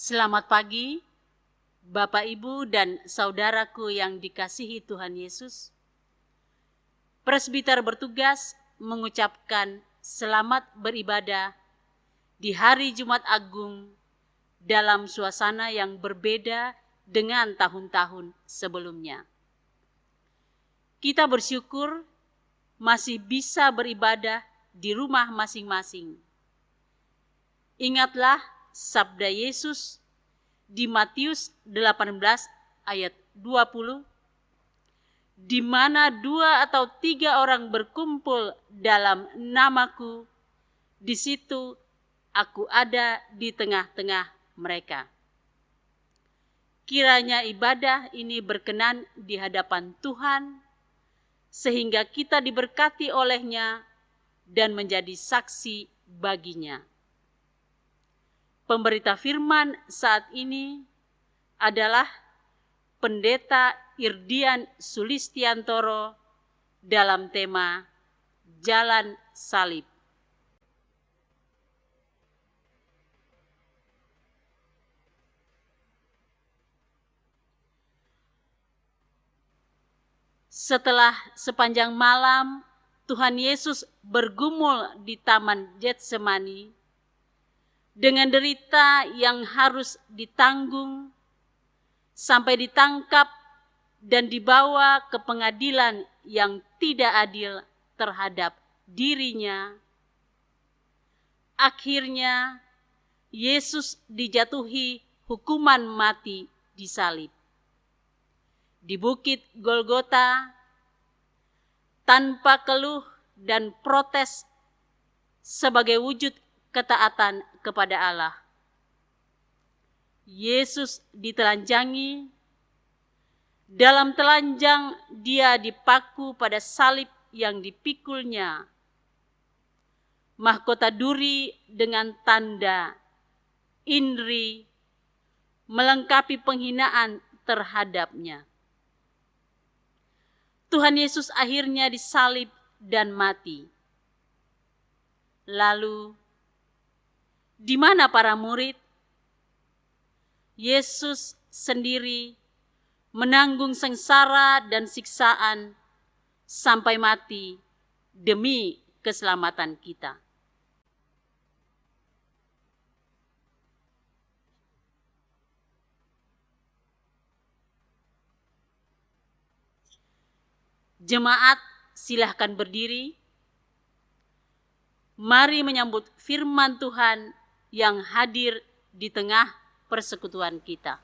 Selamat pagi, Bapak, Ibu, dan saudaraku yang dikasihi Tuhan Yesus. Presbiter bertugas mengucapkan selamat beribadah di hari Jumat Agung dalam suasana yang berbeda dengan tahun-tahun sebelumnya. Kita bersyukur masih bisa beribadah di rumah masing-masing. Ingatlah sabda Yesus di Matius 18 ayat 20, di mana 2 atau 3 orang berkumpul dalam namaku, di situ aku ada di tengah-tengah mereka. Kiranya ibadah ini berkenan di hadapan Tuhan, sehingga kita diberkati olehnya dan menjadi saksi baginya. Pemberita firman saat ini adalah Pendeta Irdian Sulistiantoro dalam tema Jalan Salib. Setelah sepanjang malam Tuhan Yesus bergumul di Taman Getsemani dengan derita yang harus ditanggung sampai ditangkap dan dibawa ke pengadilan yang tidak adil terhadap dirinya. Akhirnya Yesus dijatuhi hukuman mati di salib. Di Bukit Golgota, tanpa keluh dan protes sebagai wujud ketaatan kepada Allah. Yesus ditelanjangi, dalam telanjang dia dipaku pada salib yang dipikulnya. Mahkota duri dengan tanda INRI melengkapi penghinaan terhadapnya. Tuhan Yesus akhirnya disalib dan mati. Lalu, di mana para murid? Yesus sendiri menanggung sengsara dan siksaan sampai mati demi keselamatan kita. Jemaat, silahkan berdiri. Mari menyambut firman Tuhan yang hadir di tengah persekutuan kita.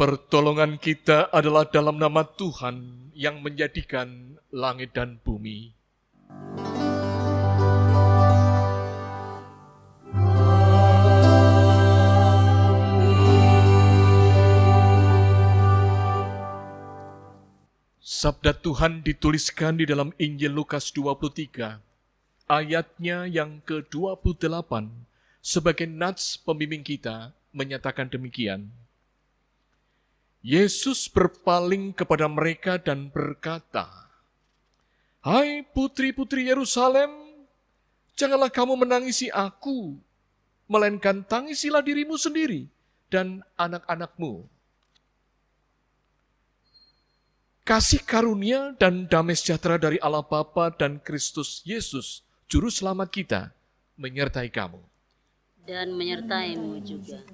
Pertolongan kita adalah dalam nama Tuhan yang menjadikan langit dan bumi. Sabda Tuhan dituliskan di dalam Injil Lukas 23, ayatnya yang ke-28, sebagai nats pembimbing kita menyatakan demikian. Yesus berpaling kepada mereka dan berkata, "Hai putri-putri Yerusalem, janganlah kamu menangisi aku, melainkan tangisilah dirimu sendiri dan anak-anakmu. Kasih karunia dan damai sejahtera dari Allah Bapa dan Kristus Yesus, Juru Selamat kita, menyertai kamu." Dan menyertaimu juga.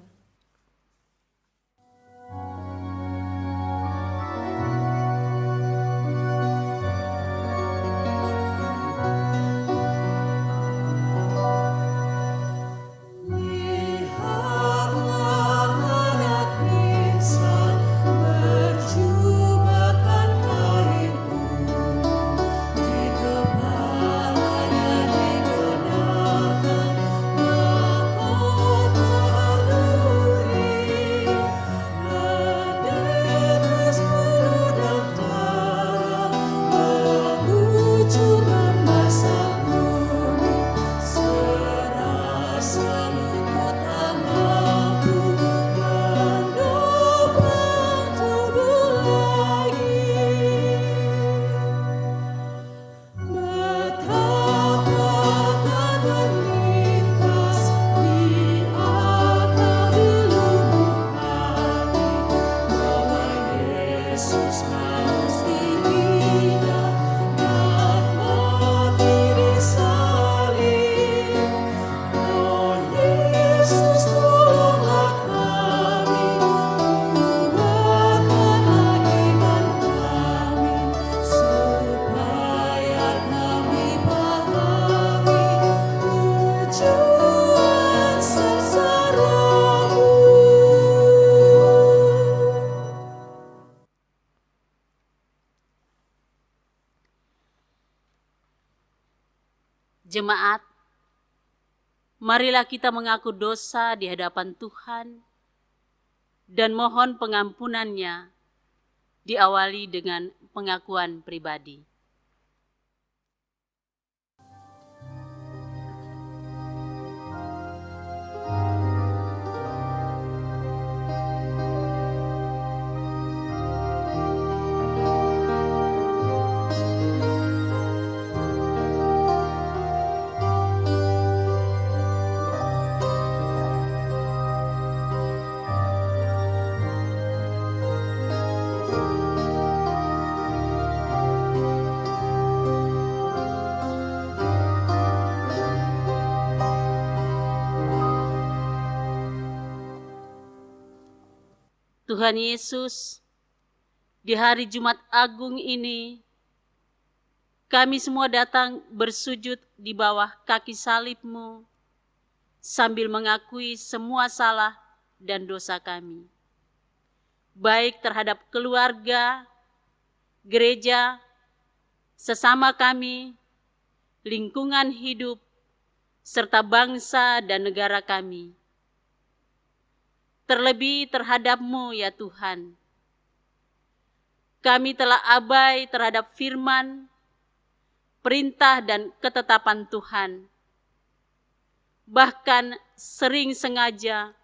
Jemaat, marilah kita mengaku dosa di hadapan Tuhan dan mohon pengampunannya, diawali dengan pengakuan pribadi. Tuhan Yesus, di hari Jumat Agung ini, kami semua datang bersujud di bawah kaki salib-Mu, sambil mengakui semua salah dan dosa kami, baik terhadap keluarga, gereja, sesama kami, lingkungan hidup, serta bangsa dan negara kami. Terlebih terhadap-Mu ya Tuhan. Kami telah abai terhadap firman, perintah dan ketetapan Tuhan. Bahkan sering sengaja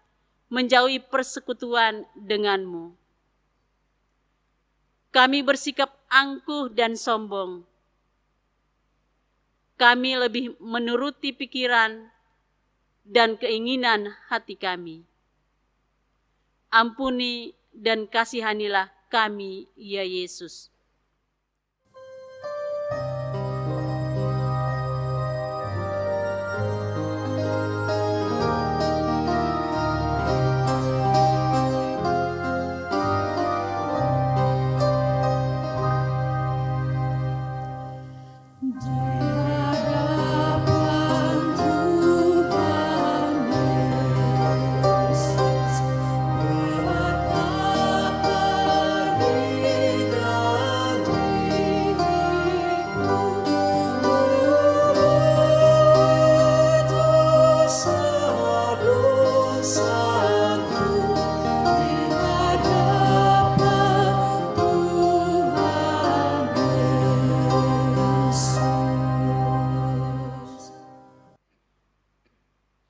menjauhi persekutuan dengan-Mu. Kami bersikap angkuh dan sombong. Kami lebih menuruti pikiran dan keinginan hati kami. Ampuni dan kasihanilah kami, ya Yesus.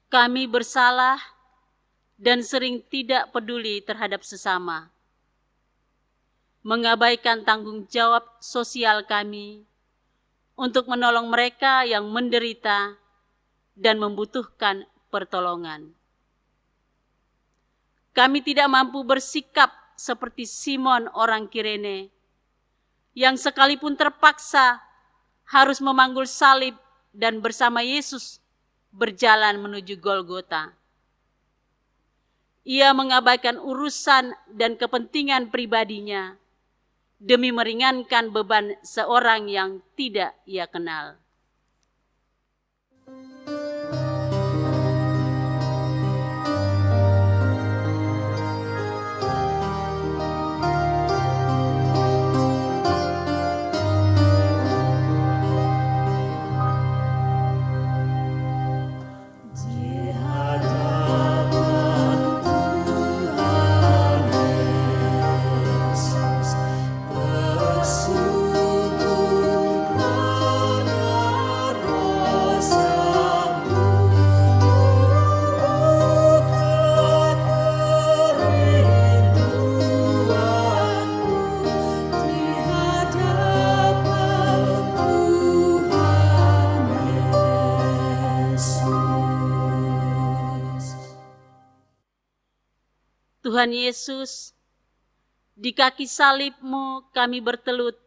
Kami bersalah dan sering tidak peduli terhadap sesama, mengabaikan tanggung jawab sosial kami untuk menolong mereka yang menderita dan membutuhkan pertolongan. Kami tidak mampu bersikap seperti Simon orang Kirene, yang sekalipun terpaksa harus memanggul salib dan bersama Yesus berjalan menuju Golgota. Ia mengabaikan urusan dan kepentingan pribadinya demi meringankan beban seorang yang tidak ia kenal. Tuhan Yesus, di kaki salib-Mu kami bertelut.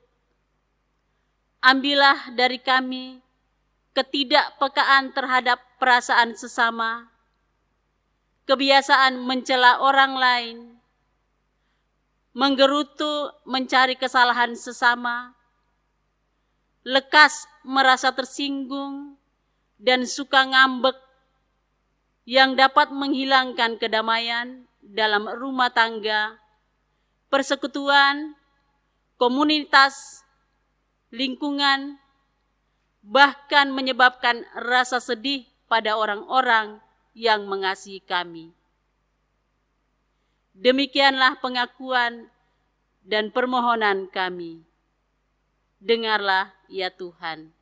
Ambillah dari kami ketidakpekaan terhadap perasaan sesama, kebiasaan mencela orang lain, menggerutu mencari kesalahan sesama, lekas merasa tersinggung, dan suka ngambek yang dapat menghilangkan kedamaian dalam rumah tangga, persekutuan, komunitas, lingkungan, bahkan menyebabkan rasa sedih pada orang-orang yang mengasihi kami. Demikianlah pengakuan dan permohonan kami. Dengarlah ya Tuhan.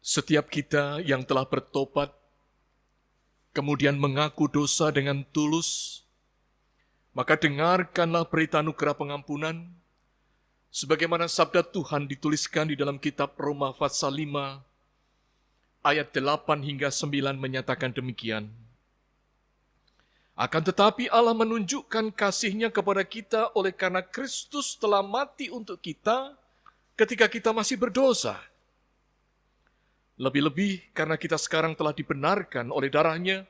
Setiap kita yang telah bertobat, kemudian mengaku dosa dengan tulus, maka dengarkanlah berita anugerah pengampunan, sebagaimana sabda Tuhan dituliskan di dalam kitab Roma pasal 5, ayat 8 hingga 9 menyatakan demikian. Akan tetapi Allah menunjukkan kasih-Nya kepada kita oleh karena Kristus telah mati untuk kita ketika kita masih berdosa. Lebih-lebih karena kita sekarang telah dibenarkan oleh darah-Nya,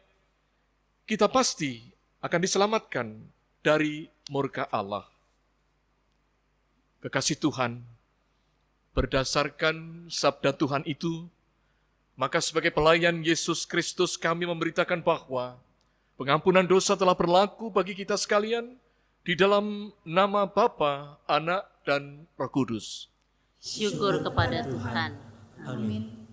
kita pasti akan diselamatkan dari murka Allah. Kekasih Tuhan, berdasarkan sabda Tuhan itu, maka sebagai pelayan Yesus Kristus kami memberitakan bahwa pengampunan dosa telah berlaku bagi kita sekalian di dalam nama Bapa, Anak, dan Roh Kudus. Syukur kepada Tuhan. Amin. Bagi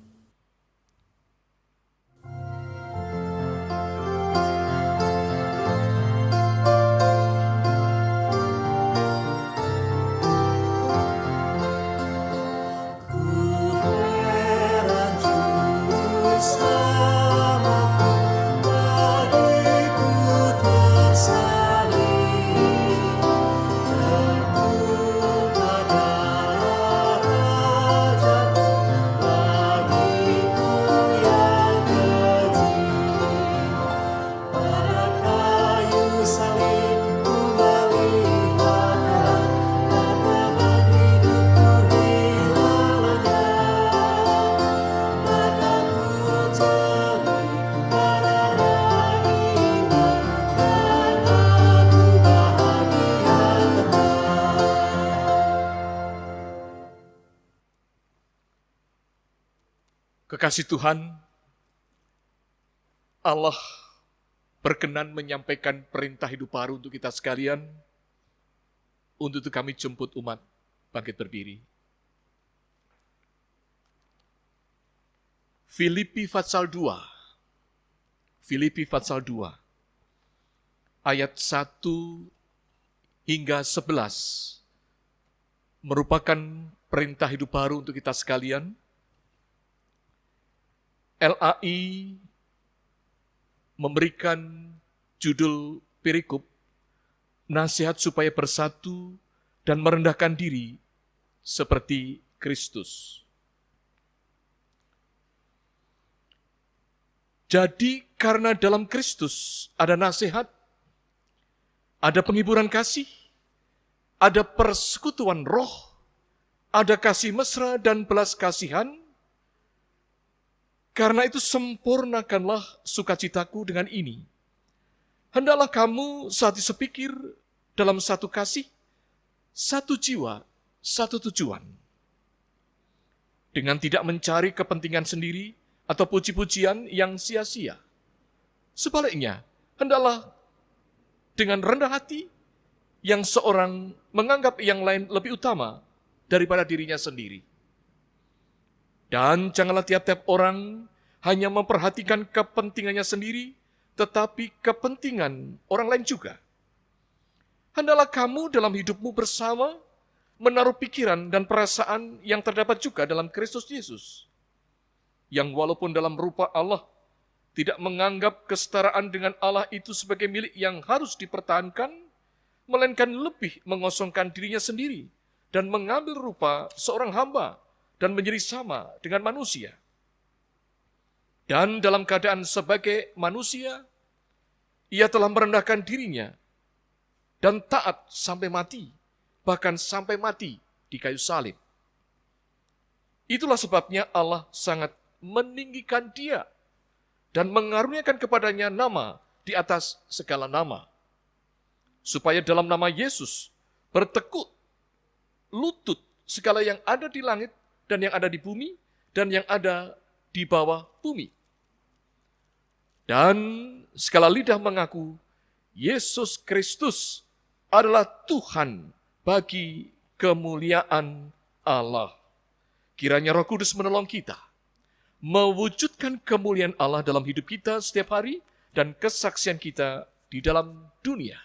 Kekasih Tuhan, Allah berkenan menyampaikan perintah hidup baru untuk kita sekalian. Untuk itu kami jemput umat bangkit berdiri. Filipi pasal 2. Filipi pasal 2. Ayat 1 hingga 11 merupakan perintah hidup baru untuk kita sekalian. LAI memberikan judul perikop, nasihat supaya bersatu dan merendahkan diri seperti Kristus. Jadi karena dalam Kristus ada nasihat, ada penghiburan kasih, ada persekutuan roh, ada kasih mesra dan belas kasihan. Karena itu sempurnakanlah sukacitaku dengan ini. Hendaklah kamu saat sepikir dalam satu kasih, satu jiwa, satu tujuan. Dengan tidak mencari kepentingan sendiri atau puji-pujian yang sia-sia. Sebaliknya, hendaklah dengan rendah hati yang seorang menganggap yang lain lebih utama daripada dirinya sendiri. Dan janganlah tiap-tiap orang hanya memperhatikan kepentingannya sendiri, tetapi kepentingan orang lain juga. Hendaklah kamu dalam hidupmu bersama menaruh pikiran dan perasaan yang terdapat juga dalam Kristus Yesus, yang walaupun dalam rupa Allah, tidak menganggap kesetaraan dengan Allah itu sebagai milik yang harus dipertahankan, melainkan lebih mengosongkan dirinya sendiri dan mengambil rupa seorang hamba dan menjadi sama dengan manusia. Dan dalam keadaan sebagai manusia, ia telah merendahkan dirinya dan taat sampai mati, bahkan sampai mati di kayu salib. Itulah sebabnya Allah sangat meninggikan dia dan mengaruniakan kepadanya nama di atas segala nama, supaya dalam nama Yesus bertekuk lutut segala yang ada di langit dan yang ada di bumi, dan yang ada di bawah bumi. Dan segala lidah mengaku, Yesus Kristus adalah Tuhan bagi kemuliaan Allah. Kiranya Roh Kudus menolong kita, mewujudkan kemuliaan Allah dalam hidup kita setiap hari, dan kesaksian kita di dalam dunia.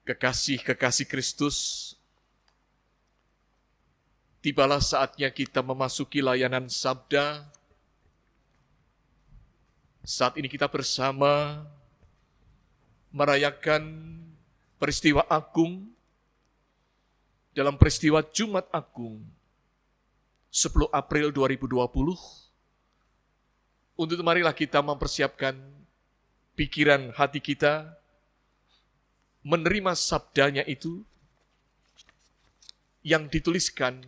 Kekasih-kekasih Kristus, tibalah saatnya kita memasuki layanan sabda. Saat ini kita bersama merayakan peristiwa agung dalam peristiwa Jumat Agung 10 April 2020. Untuk itu marilah kita mempersiapkan pikiran hati kita menerima sabdanya itu yang dituliskan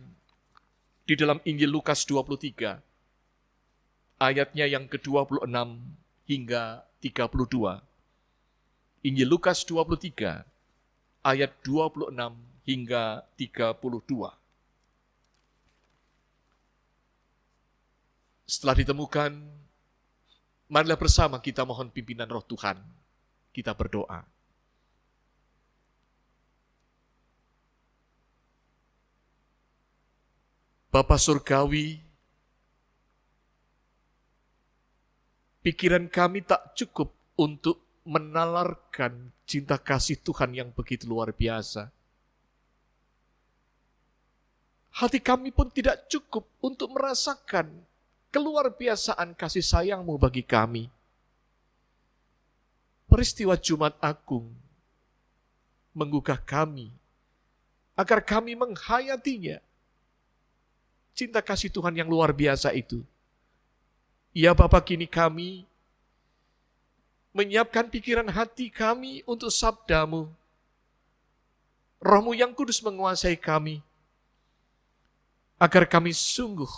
di dalam Injil Lukas 23, ayatnya yang ke-26 hingga 32. Injil Lukas 23, ayat 26 hingga 32. Setelah ditemukan, marilah bersama kita mohon pimpinan Roh Tuhan. Kita berdoa. Bapa Surgawi, pikiran kami tak cukup untuk menalarkan cinta kasih Tuhan yang begitu luar biasa. Hati kami pun tidak cukup untuk merasakan keluar biasaan kasih sayang-Mu bagi kami. Peristiwa Jumat Agung menggugah kami agar kami menghayatinya. Cinta kasih Tuhan yang luar biasa itu. Ya Bapa, kini kami menyiapkan pikiran hati kami untuk sabda-Mu. Roh-Mu yang kudus menguasai kami, agar kami sungguh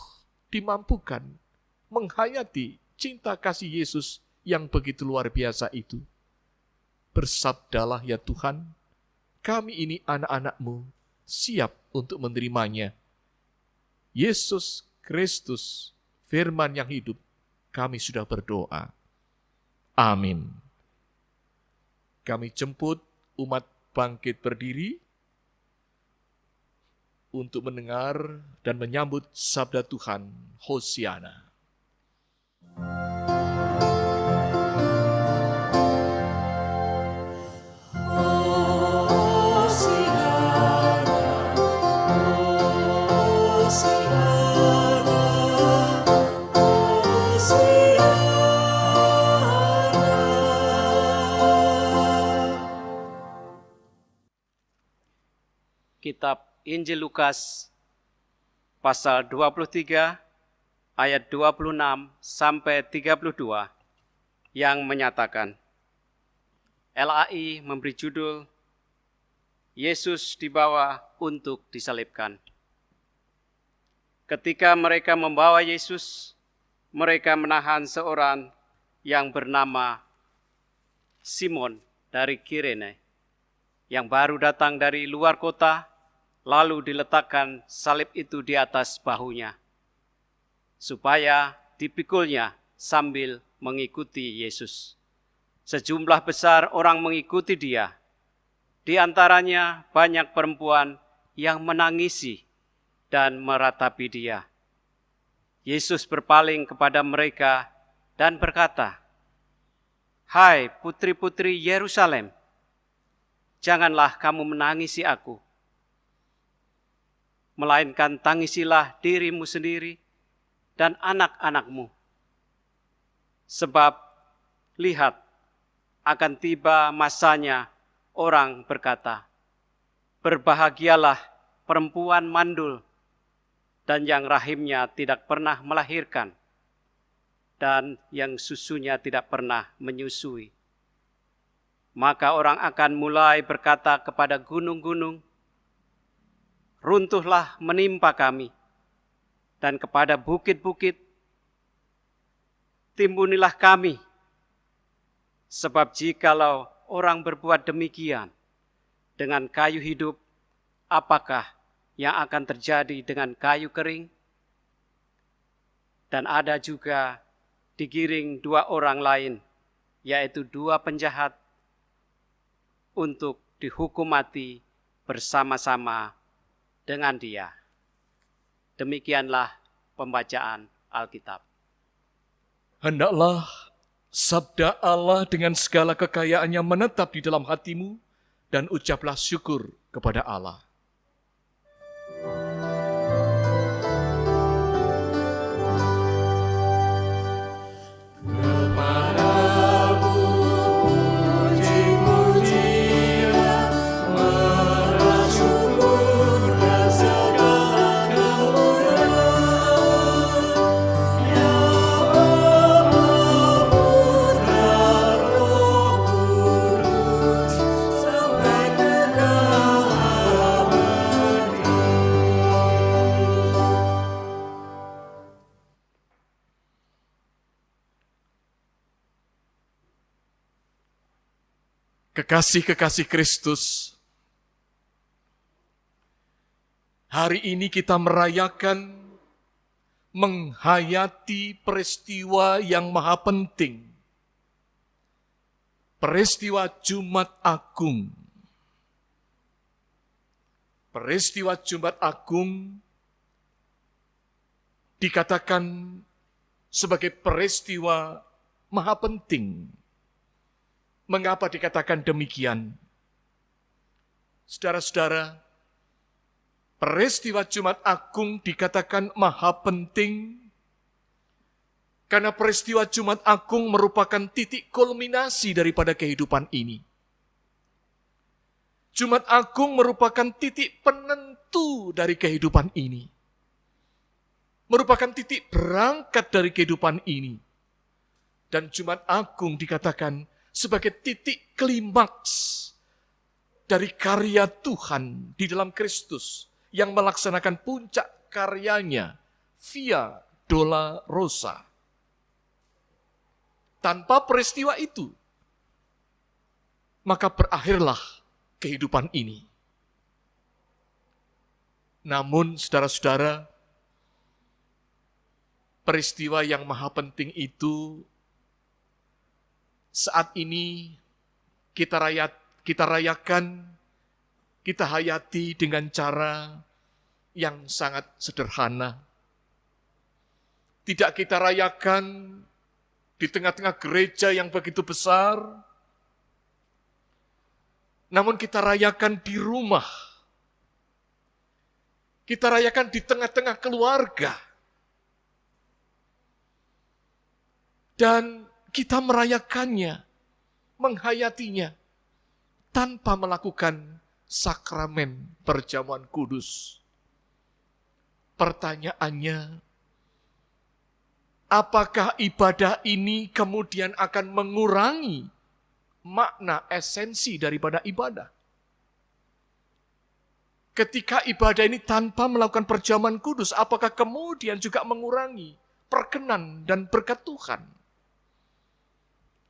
dimampukan menghayati cinta kasih Yesus yang begitu luar biasa itu. Bersabdalah ya Tuhan, kami ini anak-anak-Mu, siap untuk menerimanya. Yesus Kristus, firman yang hidup, kami sudah berdoa. Amin. Kami jemput umat bangkit berdiri untuk mendengar dan menyambut sabda Tuhan. Hosiana. Kitab Injil Lukas pasal 23 ayat 26 sampai 32 yang menyatakan, LAI memberi judul Yesus dibawa untuk disalibkan. Ketika mereka membawa Yesus, mereka menahan seorang yang bernama Simon dari Kirene, yang baru datang dari luar kota, lalu diletakkan salib itu di atas bahunya, supaya dipikulnya sambil mengikuti Yesus. Sejumlah besar orang mengikuti dia, di antaranya banyak perempuan yang menangisi dan meratapi dia. Yesus berpaling kepada mereka dan berkata, "Hai putri-putri Yerusalem, janganlah kamu menangisi aku, melainkan tangisilah dirimu sendiri dan anak-anakmu. Sebab lihat, akan tiba masanya orang berkata, berbahagialah perempuan mandul dan yang rahimnya tidak pernah melahirkan dan yang susunya tidak pernah menyusui. Maka orang akan mulai berkata kepada gunung-gunung, runtuhlah menimpa kami, dan kepada bukit-bukit, timbunilah kami. Sebab jikalau orang berbuat demikian dengan kayu hidup, apakah yang akan terjadi dengan kayu kering?" Dan ada juga digiring dua orang lain, yaitu dua penjahat, untuk dihukum mati bersama-sama dengan dia. Demikianlah pembacaan Alkitab. Hendaklah sabda Allah dengan segala kekayaannya menetap di dalam hatimu, dan ucaplah syukur kepada Allah. Kekasih-kekasih Kristus, hari ini kita merayakan, menghayati peristiwa yang maha penting. Peristiwa Jumat Agung. Peristiwa Jumat Agung dikatakan sebagai peristiwa maha penting. Mengapa dikatakan demikian? Saudara-saudara, peristiwa Jumat Agung dikatakan maha penting karena peristiwa Jumat Agung merupakan titik kulminasi daripada kehidupan ini. Jumat Agung merupakan titik penentu dari kehidupan ini. Merupakan titik berangkat dari kehidupan ini. Dan Jumat Agung dikatakan sebagai titik klimaks dari karya Tuhan di dalam Kristus yang melaksanakan puncak karyanya via Dolorosa. Tanpa peristiwa itu, maka berakhirlah kehidupan ini. Namun, saudara-saudara, peristiwa yang maha penting itu saat ini kita rayakan, kita hayati dengan cara yang sangat sederhana. Tidak kita rayakan di tengah-tengah gereja yang begitu besar, namun kita rayakan di rumah. Kita rayakan di tengah-tengah keluarga. Dan kita merayakannya, menghayatinya, tanpa melakukan sakramen perjamuan kudus. Pertanyaannya, apakah ibadah ini kemudian akan mengurangi makna esensi daripada ibadah? Ketika ibadah ini tanpa melakukan perjamuan kudus, apakah kemudian juga mengurangi perkenan dan berkat Tuhan?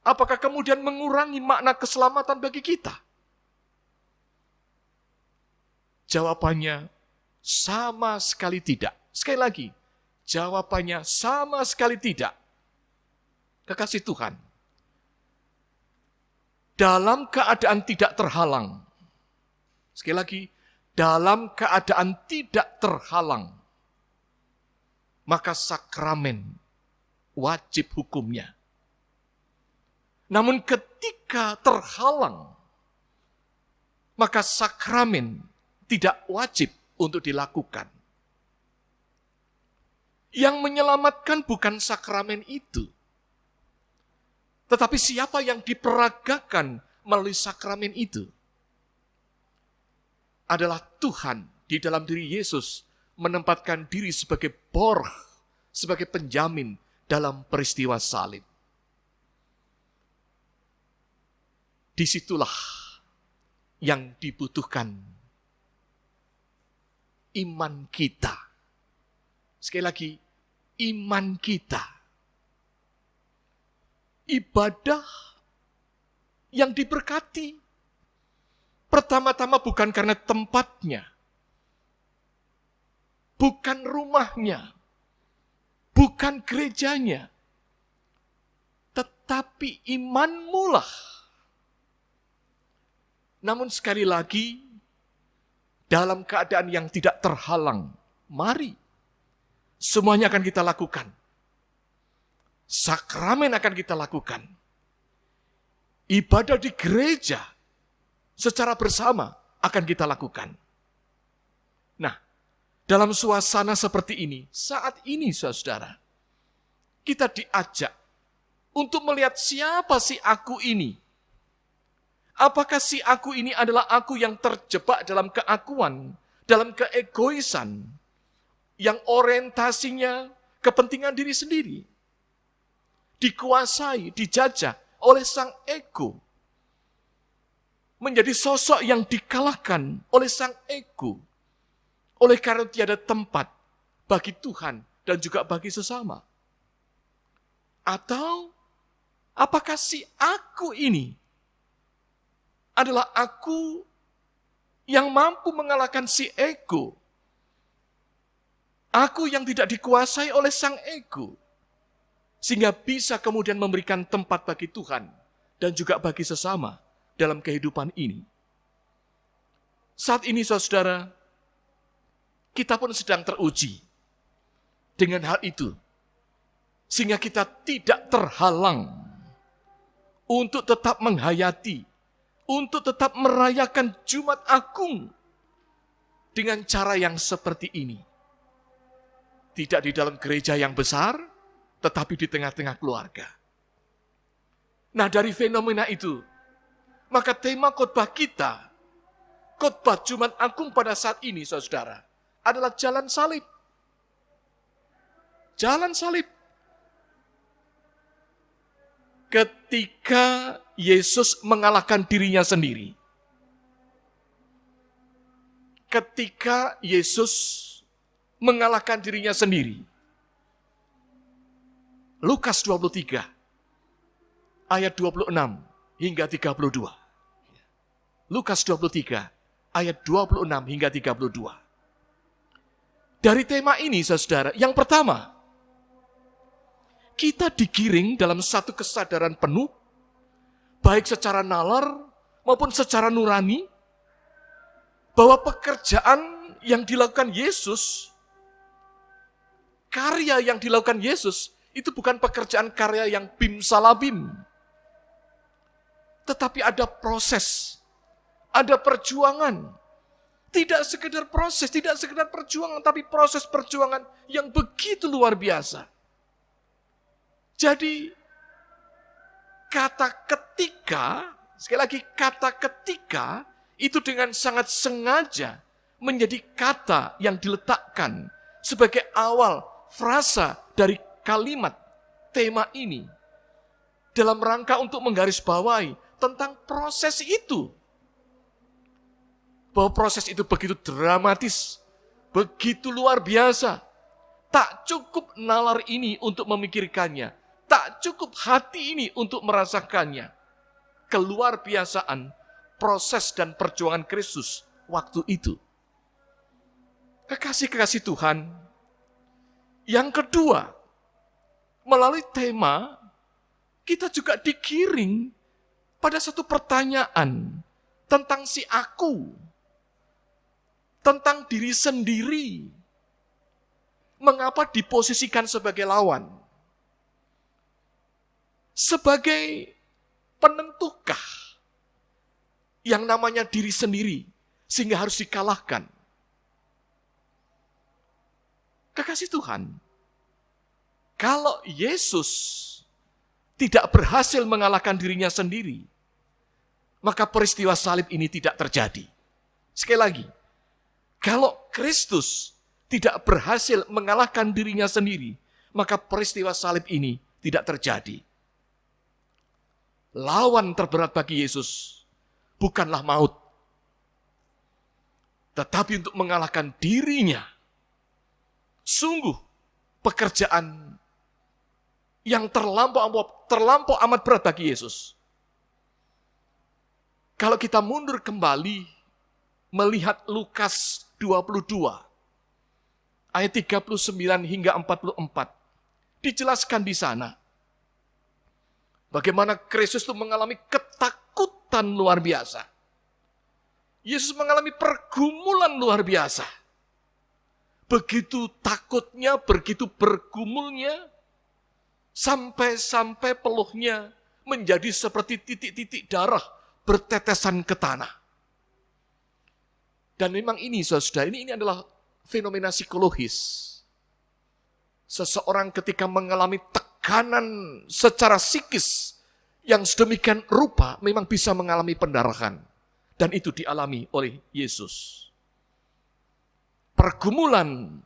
Apakah kemudian mengurangi makna keselamatan bagi kita? Jawabannya sama sekali tidak. Sekali lagi, jawabannya sama sekali tidak. Kekasih Tuhan, dalam keadaan tidak terhalang, sekali lagi, dalam keadaan tidak terhalang, maka sakramen wajib hukumnya. Namun ketika terhalang, maka sakramen tidak wajib untuk dilakukan. Yang menyelamatkan bukan sakramen itu, tetapi siapa yang diperagakan melalui sakramen itu adalah Tuhan di dalam diri Yesus menempatkan diri sebagai borh, sebagai penjamin dalam peristiwa salib. Disitulah yang dibutuhkan iman kita. Sekali lagi, iman kita. Ibadah yang diberkati. Pertama-tama bukan karena tempatnya, bukan rumahnya, bukan gerejanya, tetapi imanmu lah. Namun sekali lagi, dalam keadaan yang tidak terhalang, mari semuanya akan kita lakukan. Sakramen akan kita lakukan. Ibadah di gereja secara bersama akan kita lakukan. Nah, dalam suasana seperti ini, saat ini saudara, kita diajak untuk melihat siapa sih aku ini. Apakah si aku ini adalah aku yang terjebak dalam keakuan, dalam keegoisan, yang orientasinya kepentingan diri sendiri, dikuasai, dijajah oleh sang ego, menjadi sosok yang dikalahkan oleh sang ego, oleh karena tiada tempat bagi Tuhan dan juga bagi sesama? Atau apakah si aku ini adalah aku yang mampu mengalahkan si ego, aku yang tidak dikuasai oleh sang ego, sehingga bisa kemudian memberikan tempat bagi Tuhan dan juga bagi sesama dalam kehidupan ini. Saat ini saudara, kita pun sedang teruji dengan hal itu, sehingga kita tidak terhalang untuk tetap menghayati, untuk tetap merayakan Jumat Agung dengan cara yang seperti ini. Tidak di dalam gereja yang besar, tetapi di tengah-tengah keluarga. Nah, dari fenomena itu, maka tema khotbah kita, khotbah Jumat Agung pada saat ini, saudara, adalah jalan salib. Jalan salib. Ketika Yesus mengalahkan dirinya sendiri. Ketika Yesus mengalahkan dirinya sendiri. Lukas 23, ayat 26 hingga 32. Lukas 23, ayat 26 hingga 32. Dari tema ini, saudara, yang pertama, kita digiring dalam satu kesadaran penuh, baik secara nalar maupun secara nurani, bahwa pekerjaan yang dilakukan Yesus, karya yang dilakukan Yesus, itu bukan pekerjaan karya yang bim salabim. Tetapi ada proses, ada perjuangan. Tidak sekedar proses, tidak sekedar perjuangan, tapi proses perjuangan yang begitu luar biasa. Jadi, kata ketika, sekali lagi kata ketika, itu dengan sangat sengaja menjadi kata yang diletakkan sebagai awal frasa dari kalimat tema ini. Dalam rangka untuk menggarisbawahi tentang proses itu. Bahwa proses itu begitu dramatis, begitu luar biasa. Tak cukup nalar ini untuk memikirkannya. Tak cukup hati ini untuk merasakannya. Keluar biasaan proses dan perjuangan Kristus waktu itu. Kekasih-kekasih Tuhan. Yang kedua, melalui tema, kita juga digiring pada satu pertanyaan tentang si aku, tentang diri sendiri. Mengapa diposisikan sebagai lawan? Sebagai penentukah yang namanya diri sendiri sehingga harus dikalahkan? Kekasih Tuhan, kalau Yesus tidak berhasil mengalahkan dirinya sendiri, maka peristiwa salib ini tidak terjadi. Sekali lagi, kalau Kristus tidak berhasil mengalahkan dirinya sendiri, maka peristiwa salib ini tidak terjadi. Lawan terberat bagi Yesus bukanlah maut, tetapi untuk mengalahkan dirinya. Sungguh pekerjaan yang terlampau amat berat bagi Yesus. Kalau kita mundur kembali melihat Lukas 22 ayat 39 hingga 44, dijelaskan di sana bagaimana Kristus itu mengalami ketakutan luar biasa. Yesus mengalami pergumulan luar biasa. Begitu takutnya, begitu bergumulnya, sampai-sampai peluhnya menjadi seperti titik-titik darah bertetesan ke tanah. Dan memang ini, saudara, ini adalah fenomena psikologis. Seseorang ketika mengalami tekanan secara psikis yang sedemikian rupa memang bisa mengalami pendarahan. Dan itu dialami oleh Yesus. Pergumulan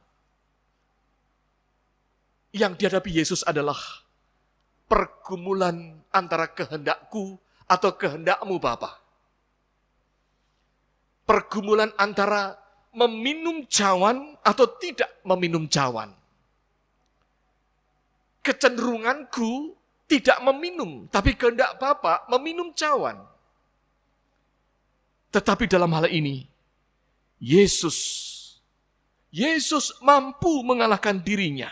yang dihadapi Yesus adalah pergumulan antara kehendakku atau kehendakmu Bapa. Pergumulan antara meminum cawan atau tidak meminum cawan. Kecenderunganku tidak meminum, tapi kehendak Bapa meminum cawan. Tetapi dalam hal ini, Yesus mampu mengalahkan dirinya.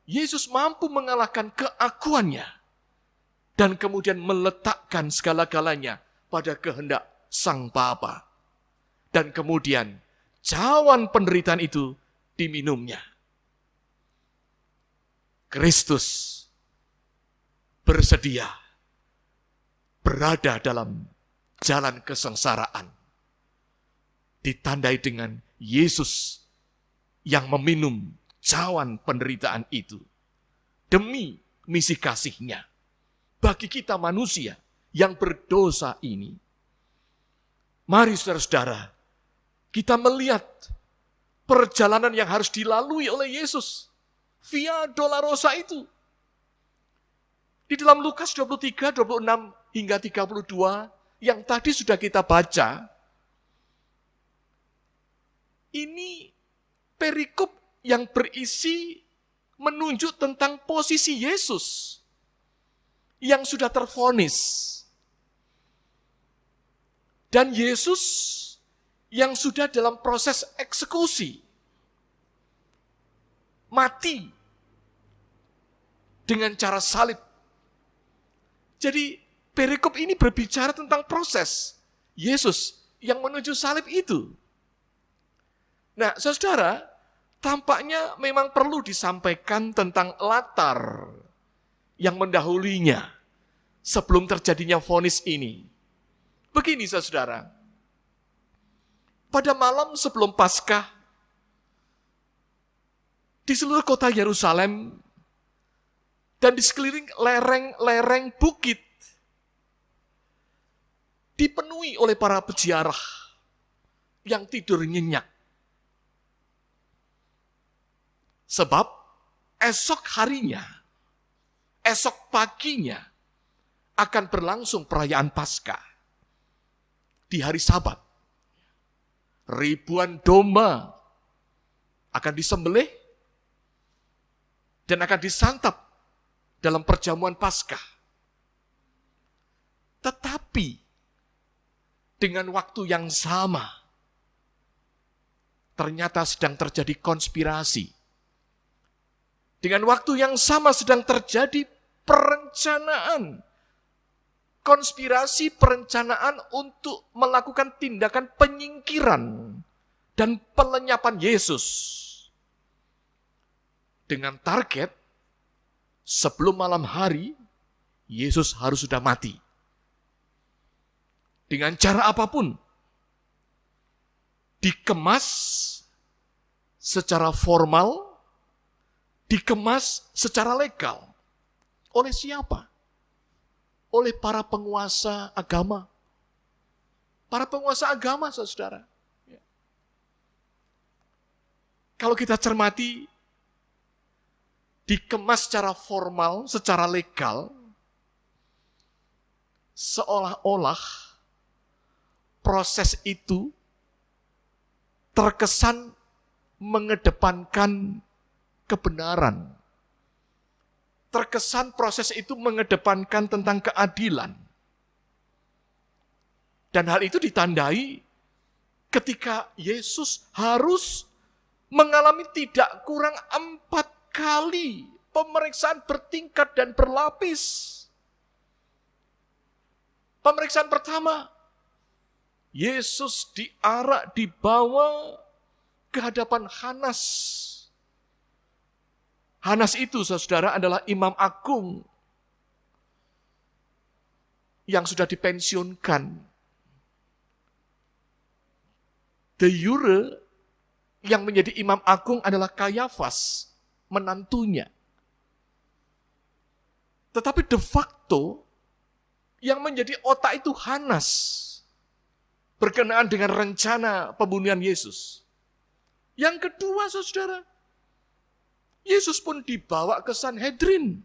Yesus mampu mengalahkan keakuannya. Dan kemudian meletakkan segala-galanya pada kehendak Sang Bapa. Dan kemudian cawan penderitaan itu diminumnya. Kristus bersedia berada dalam jalan kesengsaraan, ditandai dengan Yesus yang meminum cawan penderitaan itu demi misi kasih-Nya bagi kita manusia yang berdosa ini. Mari saudara-saudara, kita melihat perjalanan yang harus dilalui oleh Yesus, Via Dolorosa itu. Di dalam Lukas 23, 26 hingga 32 yang tadi sudah kita baca, ini perikop yang berisi menunjuk tentang posisi Yesus yang sudah tervonis. Dan Yesus yang sudah dalam proses eksekusi, mati dengan cara salib. Jadi perikop ini berbicara tentang proses Yesus yang menuju salib itu. Nah, saudara, tampaknya memang perlu disampaikan tentang latar yang mendahulinya sebelum terjadinya vonis ini. Begini, saudara, pada malam sebelum Paskah, di seluruh kota Yerusalem dan di sekeliling lereng-lereng bukit dipenuhi oleh para peziarah yang tidur nyenyak. Sebab esok harinya, esok paginya akan berlangsung perayaan Paskah. Di hari Sabat, ribuan domba akan disembelih dan akan disantap dalam perjamuan Paskah. Tetapi dengan waktu yang sama, ternyata sedang terjadi konspirasi. Dengan waktu yang sama sedang terjadi perencanaan. Konspirasi perencanaan untuk melakukan tindakan penyingkiran dan pelenyapan Yesus. Dengan target, sebelum malam hari, Yesus harus sudah mati. Dengan cara apapun, dikemas secara formal, dikemas secara legal. Oleh siapa? Oleh para penguasa agama. Para penguasa agama, saudara. Kalau kita cermati, dikemas secara formal, secara legal, seolah-olah proses itu terkesan mengedepankan kebenaran. Terkesan proses itu mengedepankan tentang keadilan. Dan hal itu ditandai ketika Yesus harus mengalami tidak kurang 4 kali pemeriksaan bertingkat dan berlapis. Pemeriksaan pertama, Yesus dibawa ke hadapan Hanas. Hanas itu, saudara, adalah imam agung yang sudah dipensiunkan. De jure yang menjadi imam agung adalah Kayafas, menantunya. Tetapi de facto yang menjadi otak itu Hanas, berkenaan dengan rencana pembunuhan Yesus. Yang kedua, saudara, Yesus pun dibawa ke Sanhedrin.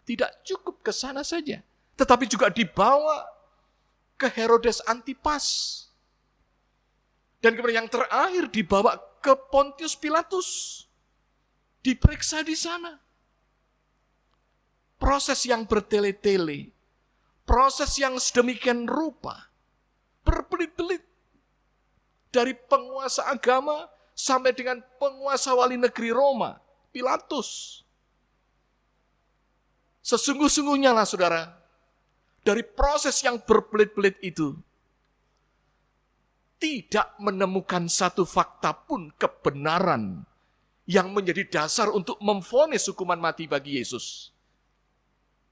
Tidak cukup ke sana saja, tetapi juga dibawa ke Herodes Antipas. Dan kemudian yang terakhir dibawa ke Pontius Pilatus. Diperiksa di sana. Proses yang bertele-tele, proses yang sedemikian rupa, berbelit-belit. Dari penguasa agama sampai dengan penguasa wali negeri Roma, Pilatus. Sesungguh-sungguhnya lah, saudara, dari proses yang berbelit-belit itu, tidak menemukan satu fakta pun kebenaran yang menjadi dasar untuk memvonis hukuman mati bagi Yesus.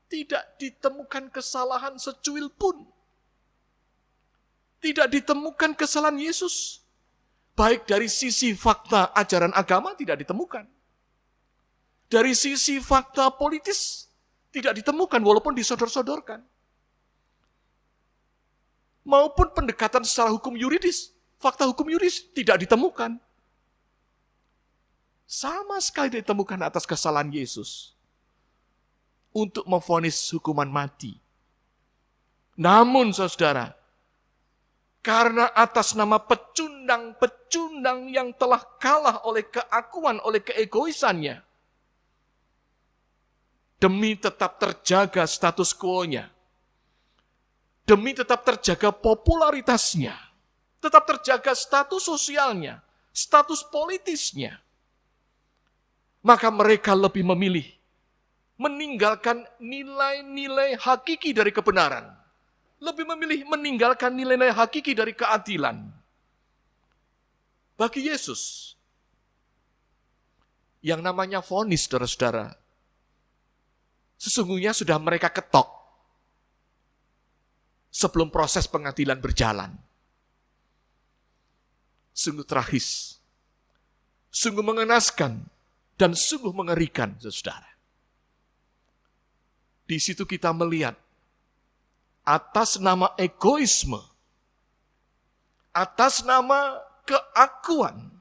tidak ditemukan kesalahan secuil pun. Tidak ditemukan kesalahan Yesus. Baik dari sisi fakta ajaran agama tidak ditemukan. Dari sisi fakta politis tidak ditemukan walaupun disodor-sodorkan. Maupun pendekatan secara hukum yuridis, fakta hukum yuridis tidak ditemukan. Sama sekali tidak ditemukan atas kesalahan Yesus untuk memvonis hukuman mati. Namun saudara, karena atas nama pecundang-pecundang yang telah kalah oleh keakuan, oleh keegoisannya, demi tetap terjaga status quo-nya, demi tetap terjaga popularitasnya, tetap terjaga status sosialnya, status politisnya, maka mereka lebih memilih meninggalkan nilai-nilai hakiki dari kebenaran, lebih memilih meninggalkan nilai-nilai hakiki dari keadilan. Bagi Yesus, yang namanya vonis, saudara-saudara, sesungguhnya sudah mereka ketok sebelum proses pengadilan berjalan. Sungguh tragis, sungguh mengenaskan, dan sungguh mengerikan, saudara. Di situ kita melihat atas nama egoisme, atas nama keakuan,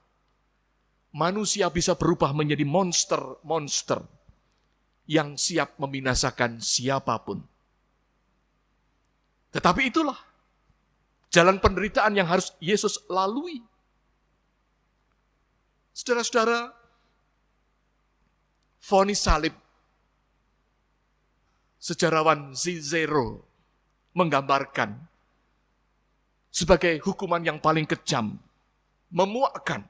manusia bisa berubah menjadi monster-monster yang siap membinasakan siapapun. Tetapi itulah jalan penderitaan yang harus Yesus lalui. Saudara-saudara, vonis salib, sejarawan Cicero menggambarkan sebagai hukuman yang paling kejam, memuakkan.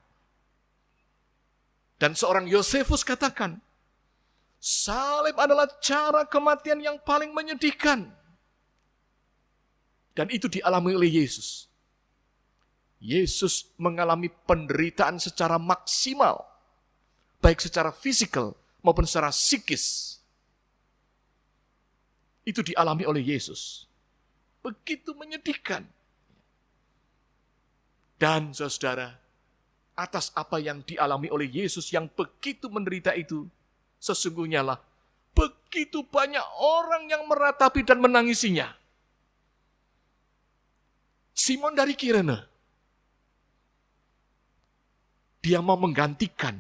Dan seorang Yosefus katakan, salib adalah cara kematian yang paling menyedihkan. Dan itu dialami oleh Yesus. Yesus mengalami penderitaan secara maksimal, baik secara fisikal maupun secara psikis. Itu dialami oleh Yesus. Begitu menyedihkan. Dan saudara, atas apa yang dialami oleh Yesus yang begitu menderita itu, sesungguhnya lah begitu banyak orang yang meratapi dan menangisinya. Simon dari Kirene, dia mau menggantikan,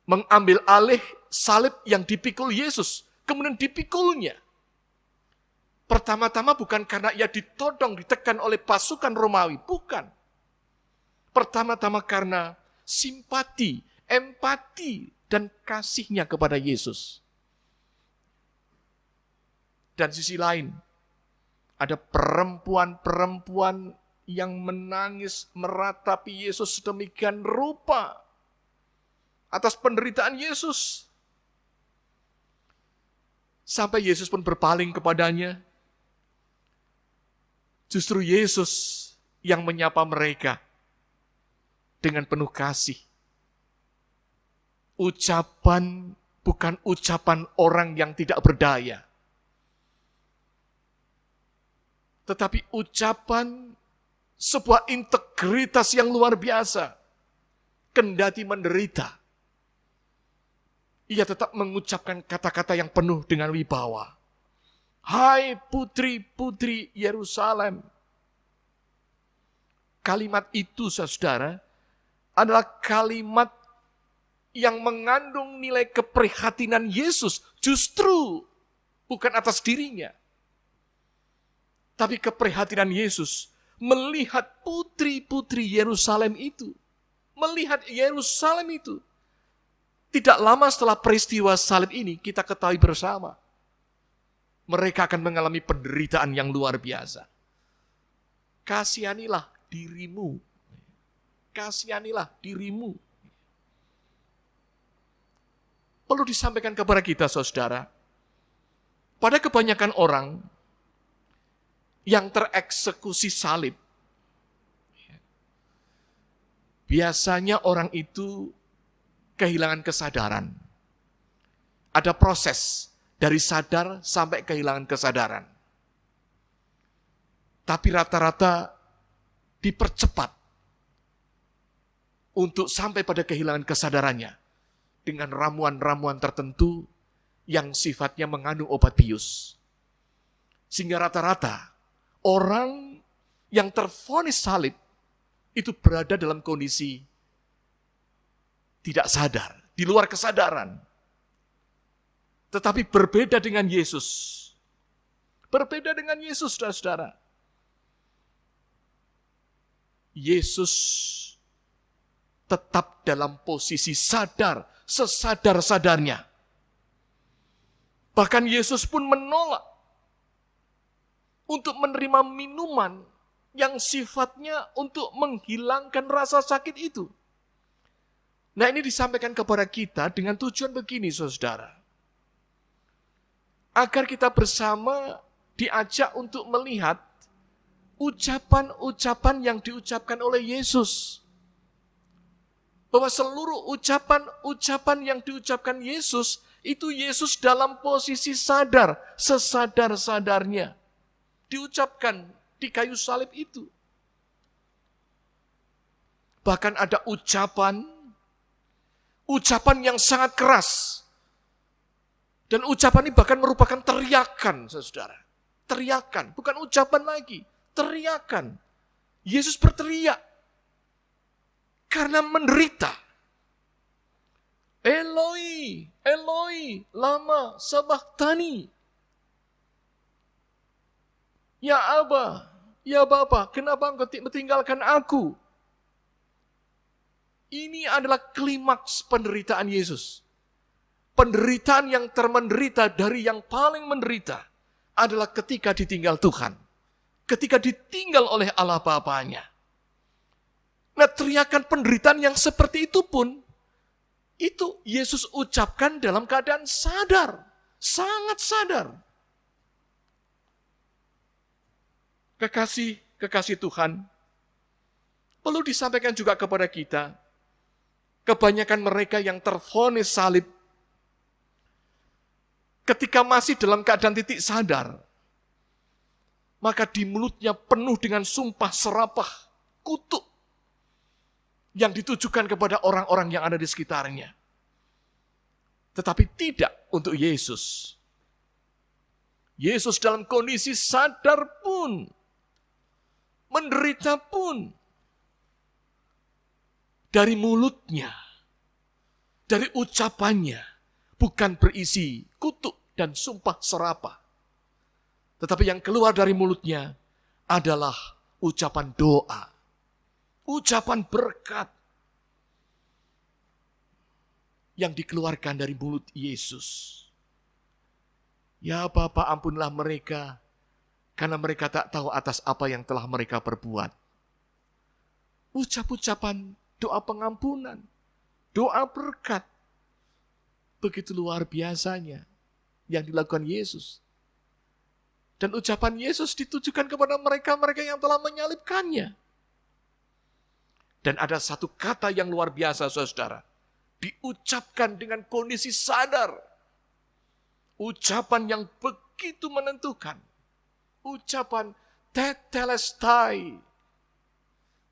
mengambil alih salib yang dipikul Yesus, kemudian dipikulnya. Pertama-tama bukan karena ia ditodong, ditekan oleh pasukan Romawi, bukan. Pertama-tama karena simpati, empati, dan kasihnya kepada Yesus. Dan sisi lain, ada perempuan-perempuan yang menangis meratapi Yesus sedemikian rupa atas penderitaan Yesus. Sampai Yesus pun berpaling kepadanya. Justru Yesus yang menyapa mereka dengan penuh kasih. Ucapan bukan ucapan orang yang tidak berdaya, tetapi ucapan sebuah integritas yang luar biasa. Kendati menderita, ia tetap mengucapkan kata-kata yang penuh dengan wibawa. Hai putri-putri Yerusalem. Kalimat itu, saudara, adalah kalimat yang mengandung nilai keprihatinan Yesus. Justru bukan atas dirinya, tapi keprihatinan Yesus melihat putri-putri Yerusalem itu. Melihat Yerusalem itu. Tidak lama setelah peristiwa salib ini, kita ketahui bersama, mereka akan mengalami penderitaan yang luar biasa. Kasihanilah dirimu. Kasihanilah dirimu. Perlu disampaikan kepada kita, saudara, pada kebanyakan orang yang tereksekusi salib, biasanya orang itu kehilangan kesadaran. Ada proses dari sadar sampai kehilangan kesadaran. Tapi rata-rata dipercepat untuk sampai pada kehilangan kesadarannya dengan ramuan-ramuan tertentu yang sifatnya mengandung obat bius. Sehingga rata-rata orang yang tervonis salib itu berada dalam kondisi tidak sadar, di luar kesadaran. Tetapi berbeda dengan Yesus. Berbeda dengan Yesus, saudara-saudara. Yesus tetap dalam posisi sadar, sesadar-sadarnya. Bahkan Yesus pun menolak untuk menerima minuman yang sifatnya untuk menghilangkan rasa sakit itu. Nah, ini disampaikan kepada kita dengan tujuan begini, saudara. Agar kita bersama diajak untuk melihat ucapan-ucapan yang diucapkan oleh Yesus. Bahwa seluruh ucapan-ucapan yang diucapkan Yesus, itu Yesus dalam posisi sadar, sesadar-sadarnya. Diucapkan di kayu salib itu. Bahkan ada ucapan yang sangat keras. Dan ucapan ini bahkan merupakan teriakan, saudara. Teriakan, bukan ucapan lagi. Teriakan. Yesus berteriak. Karena menderita. Eloi, Eloi, lama sabachthani. Ya Aba, ya Bapa, kenapa engkau meninggalkan aku? Ini adalah klimaks penderitaan Yesus. Penderitaan yang termenderita dari yang paling menderita adalah ketika ditinggal Tuhan. Ketika ditinggal oleh Allah Bapanya. Nah, teriakan penderitaan yang seperti itu pun, itu Yesus ucapkan dalam keadaan sadar. Sangat sadar. Kekasih Tuhan, perlu disampaikan juga kepada kita, kebanyakan mereka yang tervonis salib, ketika masih dalam keadaan titik sadar, maka di mulutnya penuh dengan sumpah serapah, kutuk, yang ditujukan kepada orang-orang yang ada di sekitarnya. Tetapi tidak untuk Yesus. Yesus dalam kondisi sadar pun, menderita pun, dari mulutnya, dari ucapannya, bukan berisi kutuk dan sumpah serapah. Tetapi yang keluar dari mulutnya adalah ucapan doa, ucapan berkat yang dikeluarkan dari mulut Yesus. Ya Bapa, ampunlah mereka, karena mereka tak tahu atas apa yang telah mereka perbuat. Ucap-ucapan doa pengampunan, doa berkat, begitu luar biasanya yang dilakukan Yesus. Dan ucapan Yesus ditujukan kepada mereka-mereka yang telah menyalibkannya. Dan ada satu kata yang luar biasa, saudara, diucapkan dengan kondisi sadar. Ucapan yang begitu menentukan. Ucapan tetelestai.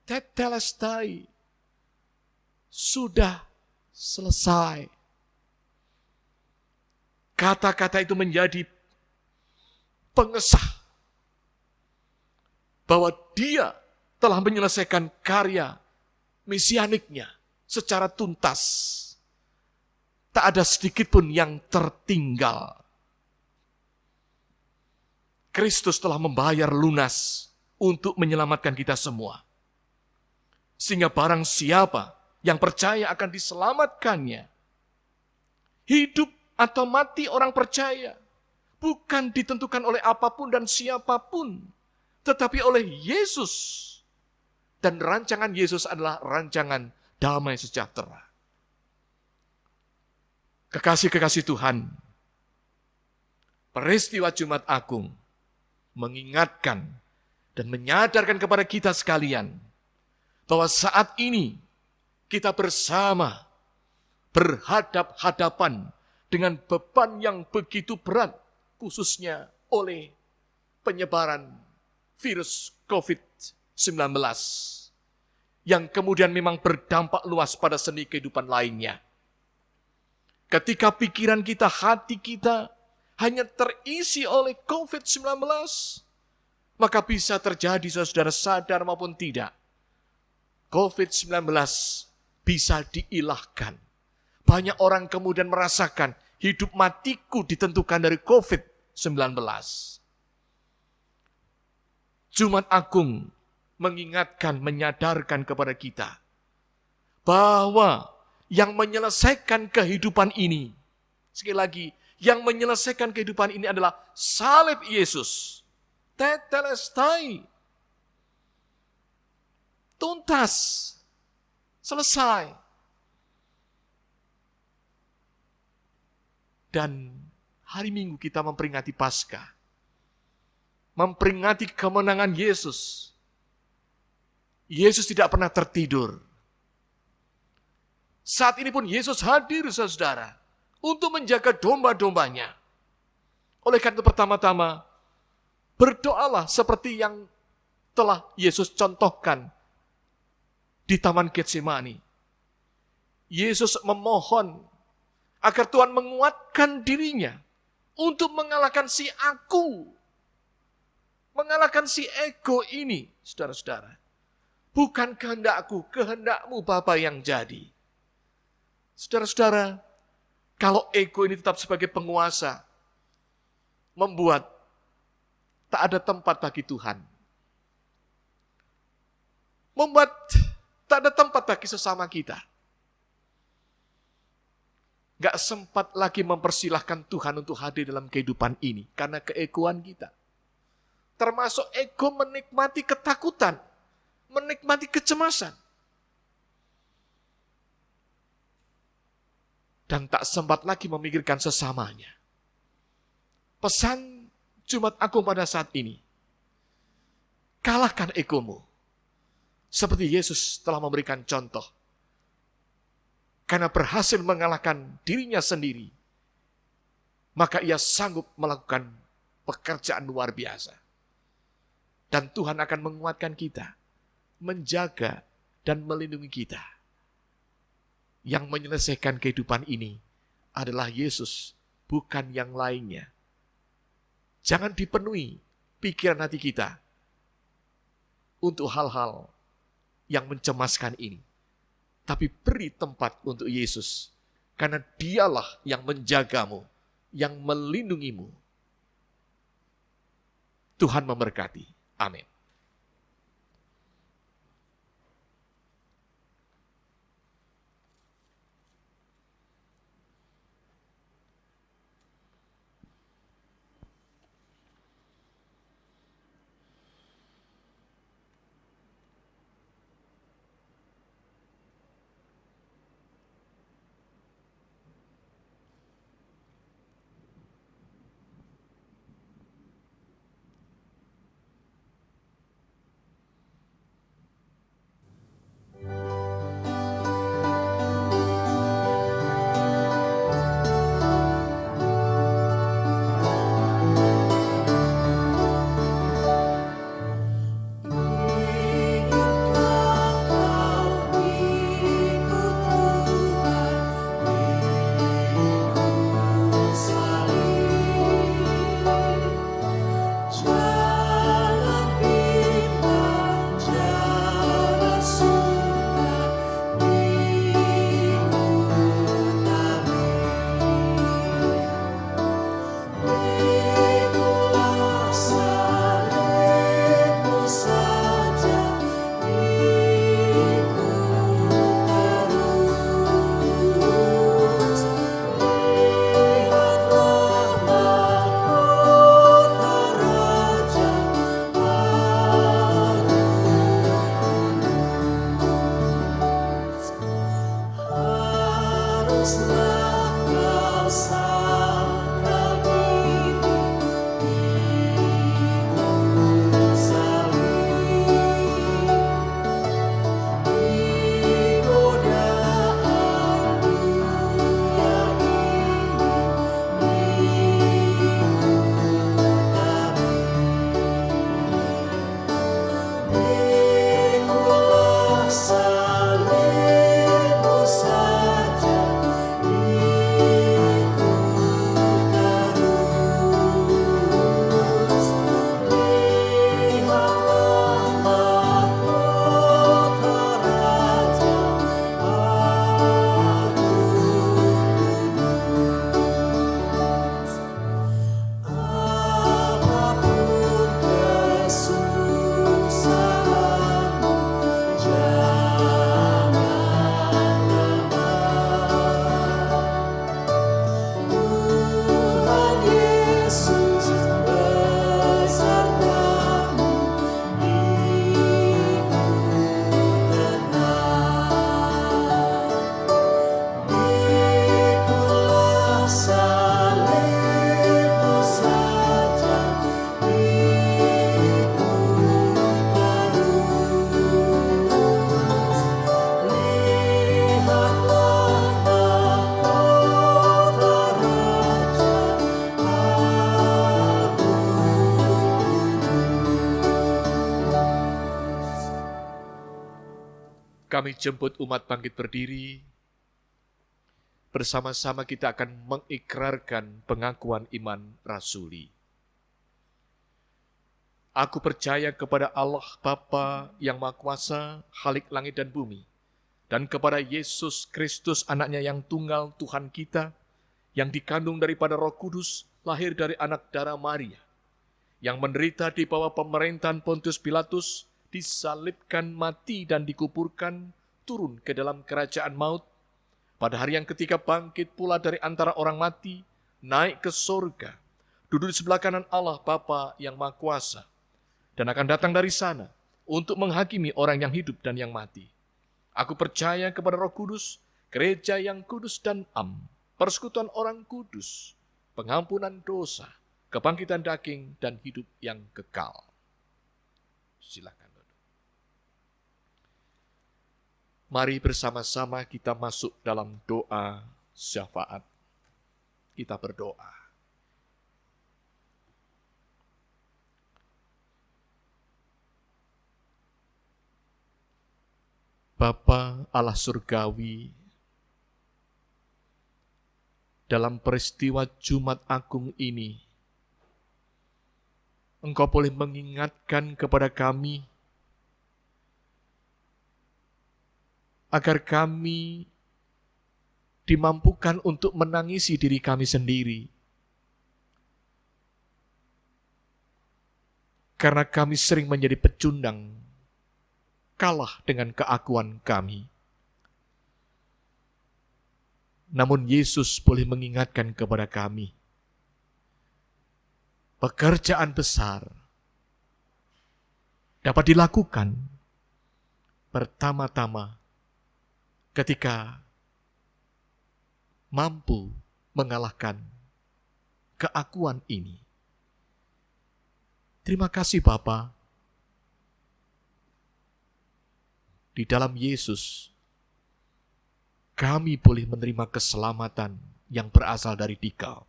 Tetelestai. Sudah selesai. Kata-kata itu menjadi pengesah bahwa dia telah menyelesaikan karya mesianiknya secara tuntas. Tak ada sedikit pun yang tertinggal. Kristus telah membayar lunas untuk menyelamatkan kita semua. Sehingga barang siapa yang percaya akan diselamatkannya. Hidup atau mati orang percaya bukan ditentukan oleh apapun dan siapapun, tetapi oleh Yesus. Dan rancangan Yesus adalah rancangan damai sejahtera. Kekasih-kekasih Tuhan, peristiwa Jumat Agung mengingatkan dan menyadarkan kepada kita sekalian bahwa saat ini kita bersama berhadap-hadapan dengan beban yang begitu berat, khususnya oleh penyebaran virus COVID-19 yang kemudian memang berdampak luas pada seni kehidupan lainnya. Ketika pikiran kita, hati kita hanya terisi oleh COVID-19, maka bisa terjadi, saudara sadar maupun tidak, COVID-19 bisa diilahkan. Banyak orang kemudian merasakan hidup matiku ditentukan dari COVID-19. Jumat Agung mengingatkan, menyadarkan kepada kita bahwa yang menyelesaikan kehidupan ini, sekali lagi, yang menyelesaikan kehidupan ini adalah salib Yesus. Tetelestai. Tuntas. Selesai. Dan hari Minggu kita memperingati Paskah. Memperingati kemenangan Yesus. Yesus tidak pernah tertidur. Saat ini pun Yesus hadir, saudara, untuk menjaga domba-dombanya. Oleh karena itu pertama-tama, berdoalah seperti yang telah Yesus contohkan di Taman Getsemani. Yesus memohon agar Tuhan menguatkan dirinya untuk mengalahkan si aku. Mengalahkan si ego ini, saudara-saudara. Bukan kehendakku, kehendakmu Bapa yang jadi. Saudara-saudara, kalau ego ini tetap sebagai penguasa, membuat tak ada tempat bagi Tuhan. Membuat tak ada tempat bagi sesama kita. Gak sempat lagi mempersilahkan Tuhan untuk hadir dalam kehidupan ini. Karena keegoan kita. Termasuk ego menikmati ketakutan. Menikmati kecemasan. Dan tak sempat lagi memikirkan sesamanya. Pesan Jumat Agung pada saat ini. Kalahkan egomu. Seperti Yesus telah memberikan contoh. Karena berhasil mengalahkan dirinya sendiri, maka ia sanggup melakukan pekerjaan luar biasa. Dan Tuhan akan menguatkan kita, menjaga dan melindungi kita. Yang menyelesaikan kehidupan ini adalah Yesus, bukan yang lainnya. Jangan dipenuhi pikiran hati kita untuk hal-hal yang mencemaskan ini. Tapi beri tempat untuk Yesus. Karena dialah yang menjagamu, yang melindungimu. Tuhan memberkati. Amin. kami jemput umat bangkit berdiri. Bersama-sama kita akan mengikrarkan pengakuan iman rasuli. Aku percaya kepada Allah Bapa yang Maha Kuasa, Khalik langit dan bumi, dan kepada Yesus Kristus anaknya yang tunggal Tuhan kita, yang dikandung daripada Roh Kudus, lahir dari anak darah Maria, yang menderita di bawah pemerintahan Pontius Pilatus, disalibkan, mati dan dikuburkan, turun ke dalam kerajaan maut, pada hari yang ketiga bangkit pula dari antara orang mati, naik ke sorga, duduk di sebelah kanan Allah Bapa yang Maha Kuasa, dan akan datang dari sana untuk menghakimi orang yang hidup dan yang mati. Aku percaya kepada Roh Kudus, gereja yang kudus dan am, persekutuan orang kudus, pengampunan dosa, kebangkitan daging, dan hidup yang kekal. Silakan. Mari bersama-sama kita masuk dalam doa syafaat. Kita berdoa. Bapa Allah surgawi, dalam peristiwa Jumat Agung ini, Engkau boleh mengingatkan kepada kami agar kami dimampukan untuk menangisi diri kami sendiri. Karena kami sering menjadi pecundang, kalah dengan keakuan kami. Namun Yesus boleh mengingatkan kepada kami, pekerjaan besar dapat dilakukan pertama-tama ketika mampu mengalahkan keakuan ini. Terima kasih Bapa. Di dalam Yesus, kami boleh menerima keselamatan yang berasal dari Dikau.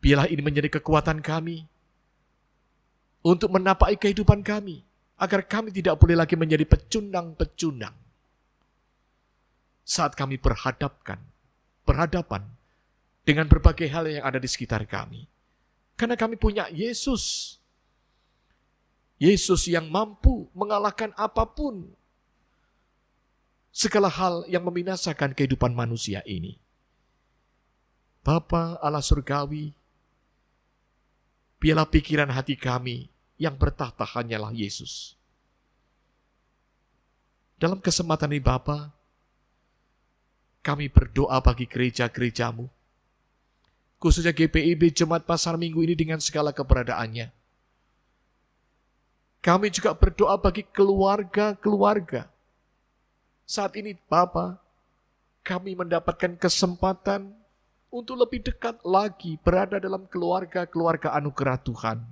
Biarlah ini menjadi kekuatan kami untuk menapaki kehidupan kami, agar kami tidak boleh lagi menjadi pecundang-pecundang saat kami berhadapan dengan berbagai hal yang ada di sekitar kami. Karena kami punya Yesus. Yesus yang mampu mengalahkan apapun, segala hal yang membinasakan kehidupan manusia ini. Bapa Allah surgawi, biarlah pikiran hati kami yang bertahta hanyalah Yesus. Dalam kesempatan ini Bapa, kami berdoa bagi gereja-gerejamu, khususnya GPIB Jemaat Pasar Minggu ini dengan segala keberadaannya. Kami juga berdoa bagi keluarga-keluarga. Saat ini Bapa, kami mendapatkan kesempatan untuk lebih dekat lagi berada dalam keluarga-keluarga anugerah Tuhan.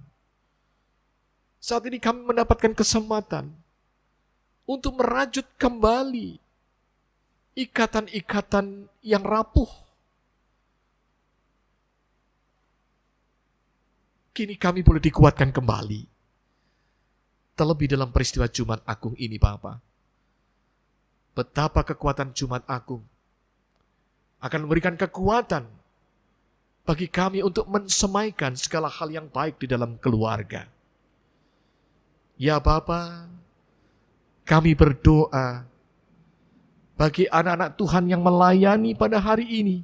Saat ini kami mendapatkan kesempatan untuk merajut kembali ikatan-ikatan yang rapuh. Kini kami boleh dikuatkan kembali. Terlebih dalam peristiwa Jumat Agung ini Bapa. Betapa kekuatan Jumat Agung akan memberikan kekuatan bagi kami untuk mensemaikan segala hal yang baik di dalam keluarga. Ya Bapa, kami berdoa bagi anak-anak Tuhan yang melayani pada hari ini.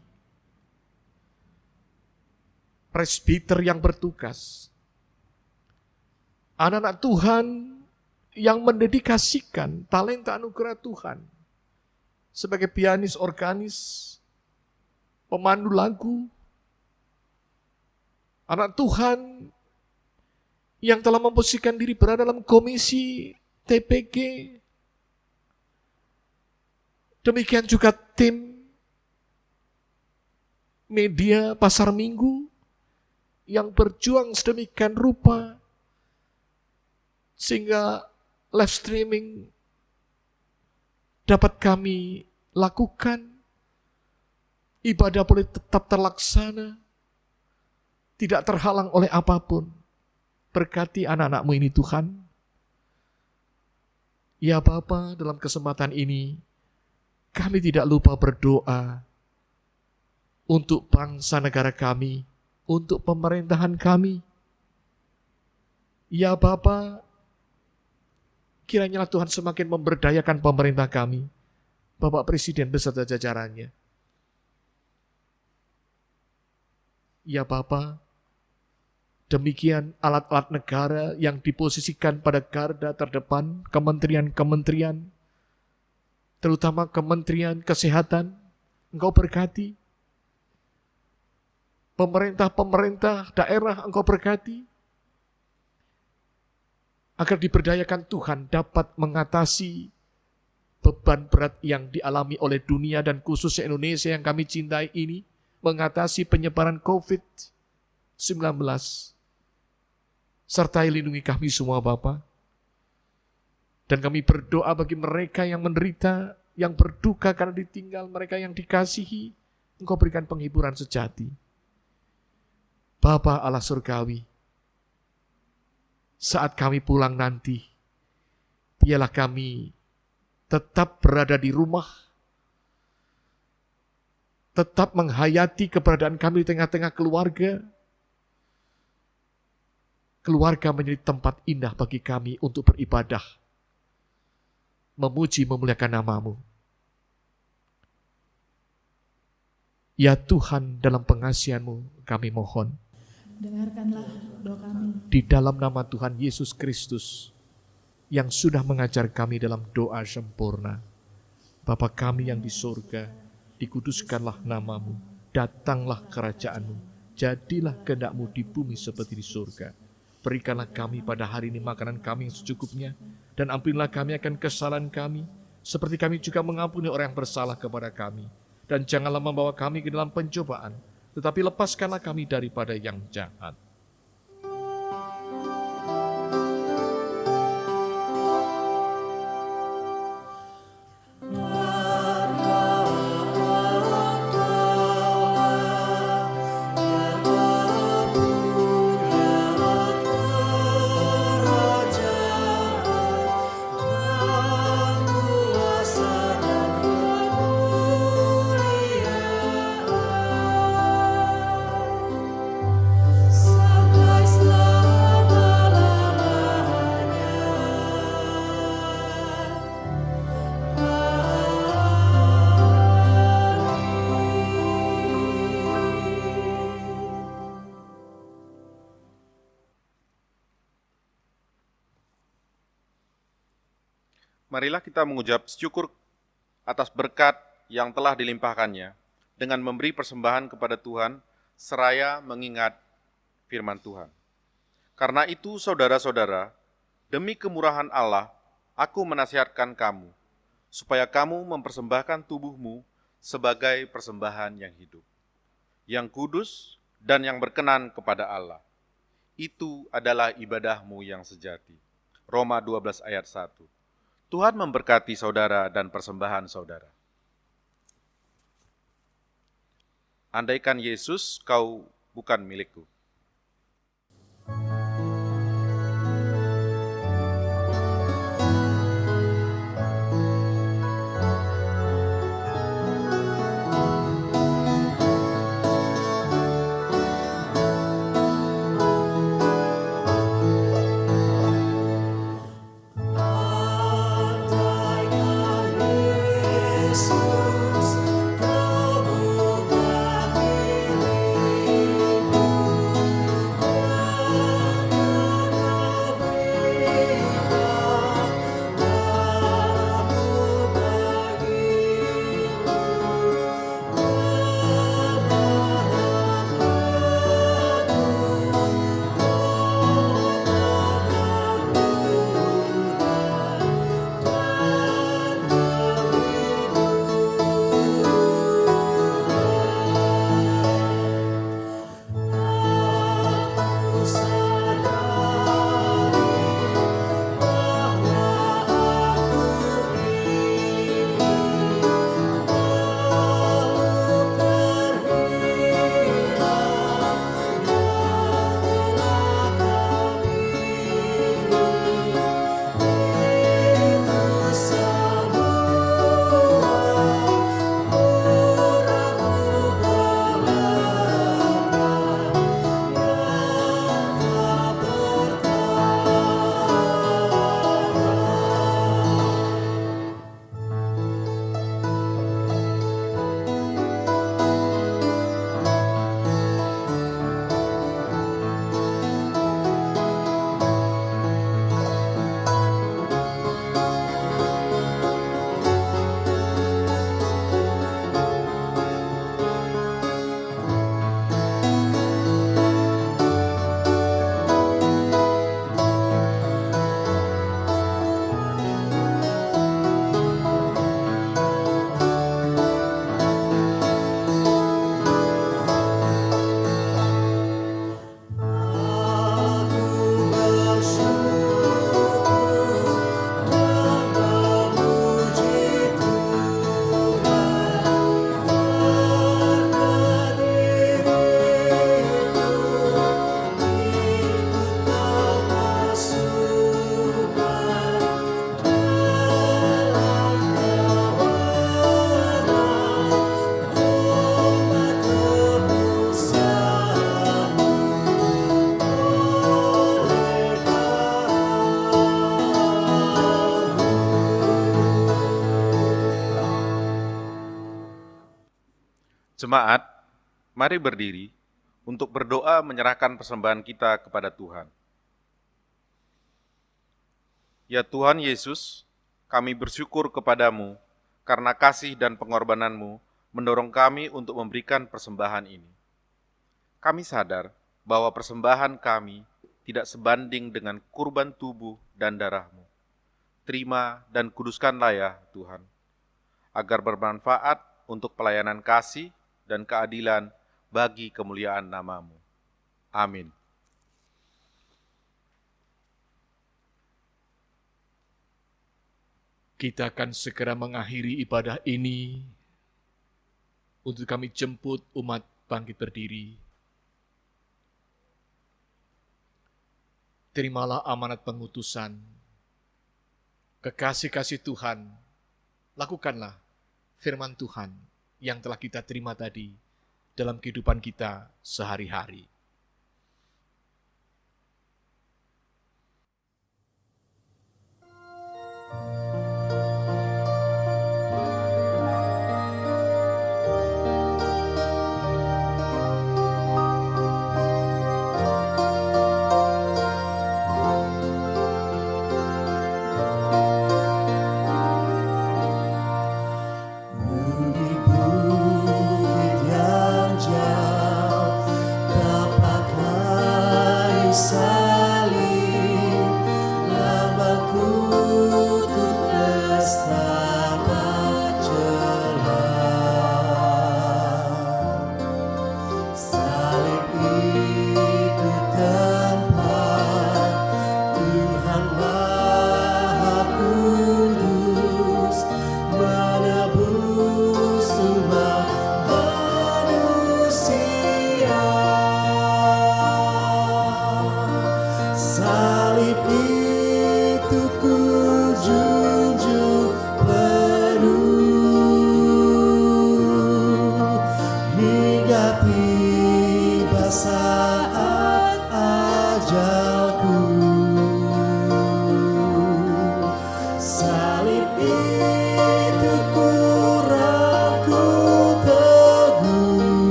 Presbiter yang bertugas. Anak-anak Tuhan yang mendedikasikan talenta anugerah Tuhan. Sebagai pianis, organis, pemandu lagu. Anak Tuhan yang telah memposisikan diri berada dalam komisi TPG. Demikian juga tim media Pasar Minggu yang berjuang sedemikian rupa sehingga live streaming dapat kami lakukan, ibadah boleh tetap terlaksana, tidak terhalang oleh apapun. Berkati anak-anak-Mu ini Tuhan. Ya Bapa, dalam kesempatan ini, kami tidak lupa berdoa untuk bangsa negara kami, untuk pemerintahan kami. Ya Bapa, kiranya Tuhan semakin memberdayakan pemerintah kami, Bapak Presiden beserta jajarannya. Ya Bapa, demikian alat-alat negara yang diposisikan pada garda terdepan, kementerian-kementerian, terutama Kementerian Kesehatan, Engkau berkati. Pemerintah-pemerintah daerah Engkau berkati. Agar diberdayakan Tuhan dapat mengatasi beban berat yang dialami oleh dunia dan khususnya Indonesia yang kami cintai ini, mengatasi penyebaran COVID-19. Sertai lindungi kami semua Bapa. Dan kami berdoa bagi mereka yang menderita, yang berduka karena ditinggal, mereka yang dikasihi, Engkau berikan penghiburan sejati. Bapa Allah Surgawi, saat kami pulang nanti, biarlah kami tetap berada di rumah, tetap menghayati keberadaan kami di tengah-tengah keluarga. Keluarga menjadi tempat indah bagi kami untuk beribadah, memuji, memuliakan nama-Mu. Ya Tuhan, dalam pengasihan-Mu kami mohon, dengarkanlah doa kami. di dalam nama Tuhan Yesus Kristus yang sudah mengajar kami dalam doa sempurna. Bapa kami yang di surga, dikuduskanlah nama-Mu, datanglah kerajaan-Mu, jadilah kehendak-Mu di bumi seperti di surga. Berikanlah kami pada hari ini makanan kami yang secukupnya, dan ampunilah kami akan kesalahan kami, seperti kami juga mengampuni orang yang bersalah kepada kami. Dan janganlah membawa kami ke dalam pencobaan, tetapi lepaskanlah kami daripada yang jahat. Marilah kita mengucap syukur atas berkat yang telah dilimpahkannya dengan memberi persembahan kepada Tuhan seraya mengingat firman Tuhan. Karena itu, saudara-saudara, demi kemurahan Allah, aku menasihatkan kamu, supaya kamu mempersembahkan tubuhmu sebagai persembahan yang hidup, yang kudus dan yang berkenan kepada Allah. Itu adalah ibadahmu yang sejati. Roma 12 ayat 1. Tuhan memberkati saudara dan persembahan saudara. Andaikan Yesus, kau bukan milikku. Yesus, kau bukan milikku. Jemaat, mari berdiri untuk berdoa menyerahkan persembahan kita kepada Tuhan. Ya Tuhan Yesus, kami bersyukur kepadamu karena kasih dan pengorbananmu mendorong kami untuk memberikan persembahan ini. Kami sadar bahwa persembahan kami tidak sebanding dengan kurban tubuh dan darah-Mu. Terima dan kuduskanlah ya Tuhan, agar bermanfaat untuk pelayanan kasih dan keadilan bagi kemuliaan nama-Mu. Amin. Kita akan segera mengakhiri ibadah ini untuk kami jemput umat bangkit berdiri. Terimalah amanat pengutusan. Kekasih-kasih Tuhan, lakukanlah firman Tuhan yang telah kita terima tadi dalam kehidupan kita sehari-hari.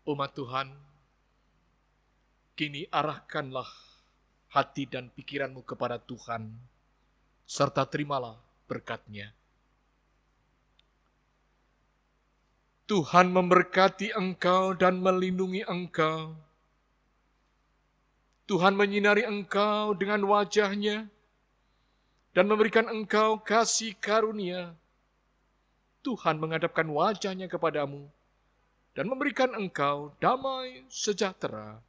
Umat Tuhan, kini arahkanlah hati dan pikiranmu kepada Tuhan, serta terimalah berkat-Nya. Tuhan memberkati engkau dan melindungi engkau. Tuhan menyinari engkau dengan wajah-Nya dan memberikan engkau kasih karunia. Tuhan menghadapkan wajah-Nya kepadamu dan memberikan engkau damai sejahtera.